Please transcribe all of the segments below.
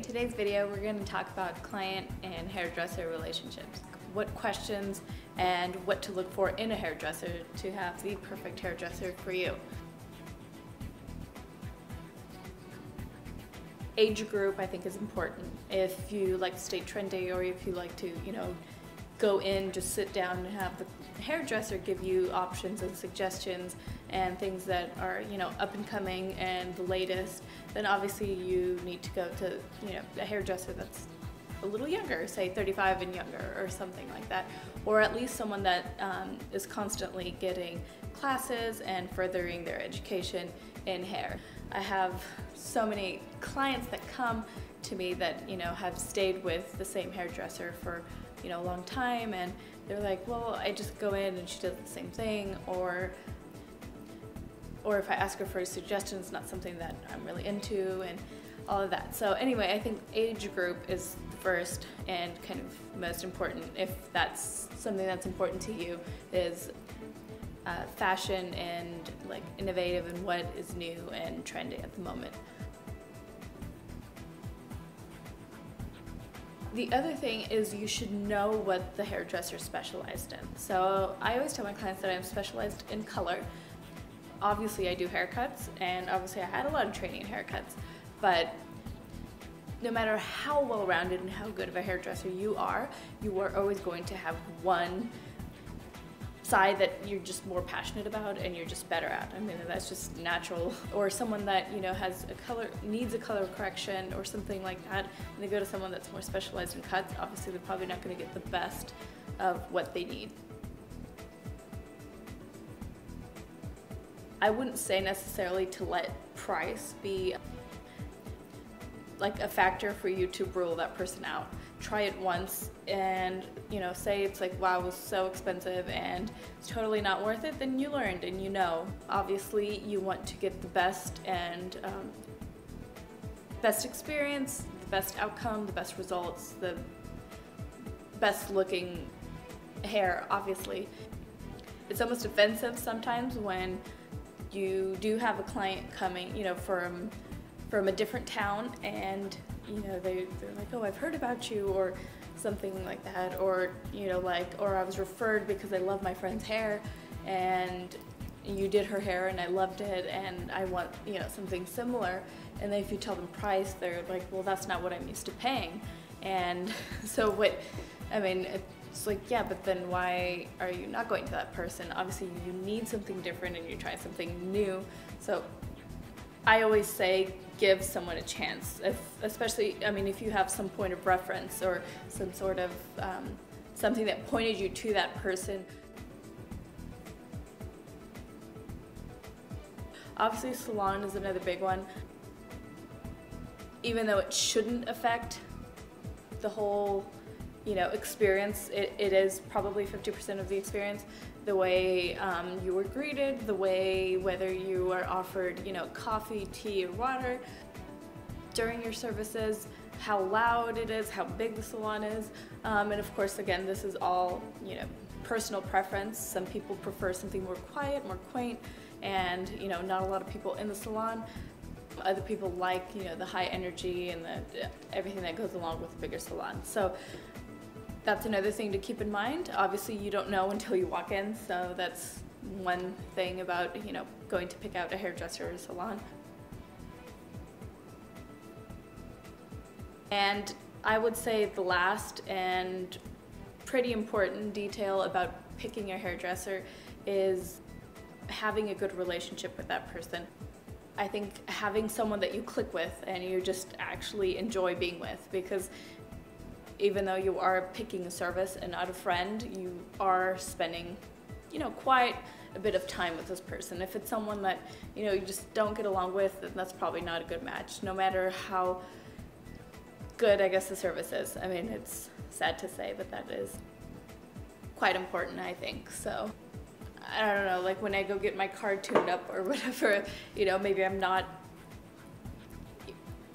in today's video we're going to talk about client and hairdresser relationships. What questions and what to look for in a hairdresser to have the perfect hairdresser for you. Age group I think is important. If you like to stay trendy or if you like to, go in, just sit down and have the hairdresser give you options and suggestions and things that are, up and coming and the latest, then obviously you need to go to, a hairdresser that's a little younger, say 35 and younger or something like that, or at least someone that is constantly getting classes and furthering their education in hair. I have so many clients that come to me that have stayed with the same hairdresser for a long time, and they're like, well, I just go in and she does the same thing, or if I ask her for suggestions, not something that I'm really into, and all of that. So anyway, I think age group is first and kind of most important, if that's something that's important to you, is fashion and like innovative and what is new and trendy at the moment. The other thing is you should know what the hairdresser is specialized in. So I always tell my clients that I'm specialized in color. Obviously I do haircuts, and obviously I had a lot of training in haircuts, but no matter how well-rounded and how good of a hairdresser you are always going to have one side that you're just more passionate about and you're just better at. I mean, that's just natural. Or someone that has needs a color correction or something like that, and they go to someone that's more specialized in cuts, obviously they're probably not going to get the best of what they need. I wouldn't say necessarily to let price be like a factor for you to rule that person out. Try it once and say it's like, wow, it was so expensive and it's totally not worth it, then you learned and obviously you want to get the best and best experience, the best outcome, the best results, the best looking hair, obviously. It's almost offensive sometimes when you do have a client coming, from a different town, and they're like, oh, I've heard about you, or something like that, or or I was referred because I love my friend's hair and you did her hair and I loved it and I want something similar, and then if you tell them price, they're like, well, that's not what I'm used to paying. And so it's like, yeah, but then why are you not going to that person? Obviously you need something different and you're trying something new. So I always say give someone a chance, especially if you have some point of reference or some sort of something that pointed you to that person. Obviously salon is another big one. Even though it shouldn't affect the whole experience, it is probably 50% of the experience. The way you were greeted, the way whether you are offered coffee, tea, or water during your services, how loud it is, how big the salon is, and of course again this is all personal preference. Some people prefer something more quiet, more quaint, and not a lot of people in the salon. Other people like the high energy and everything that goes along with a bigger salon. So that's another thing to keep in mind. Obviously you don't know until you walk in, so that's one thing about going to pick out a hairdresser or a salon. And I would say the last and pretty important detail about picking a hairdresser is having a good relationship with that person. I think having someone that you click with and you just actually enjoy being with, because even though you are picking a service and not a friend, you are spending, quite a bit of time with this person. If it's someone that, you just don't get along with, then that's probably not a good match, no matter how good, I guess, the service is. I mean, it's sad to say, but that is quite important, I think. So, I don't know, like when I go get my car tuned up or whatever, maybe I'm not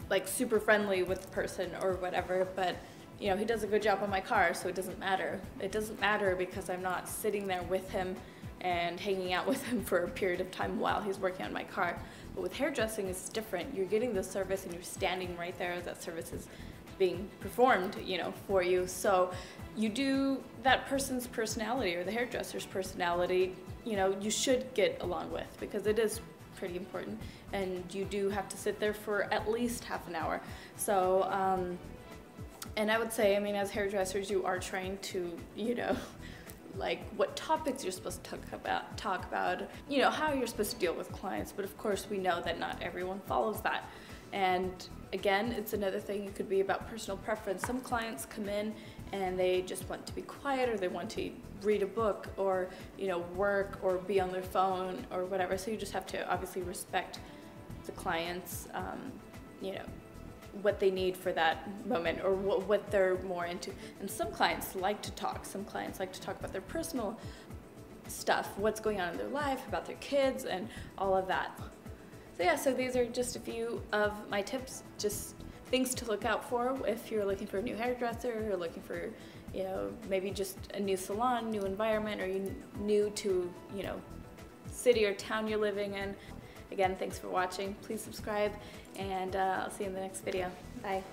like super friendly with the person or whatever, but he does a good job on my car, so it doesn't matter. It doesn't matter because I'm not sitting there with him and hanging out with him for a period of time while he's working on my car. But with hairdressing, it's different. You're getting the service and you're standing right there as that service is being performed, you know, for you. So you do that person's personality or the hairdresser's personality, you know, you should get along with, because it is pretty important, and you do have to sit there for at least half an hour. So and I would say, I mean, as hairdressers, you are trained to, you know, like what topics you're supposed to talk about, you know, how you're supposed to deal with clients. But of course, we know that not everyone follows that. And again, it's another thing. It could be about personal preference. Some clients come in and they just want to be quiet, or they want to read a book, or, you know, work or be on their phone or whatever. So you just have to obviously respect the clients, you know, what they need for that moment, or what they're more into. And some clients like to talk. Some clients like to talk about their personal stuff, what's going on in their life, about their kids, and all of that. So yeah, so these are just a few of my tips, just things to look out for if you're looking for a new hairdresser, or looking for, you know, maybe just a new salon, new environment, or you're new to, you know, city or town you're living in. Again, thanks for watching. Please subscribe, and I'll see you in the next video. Bye.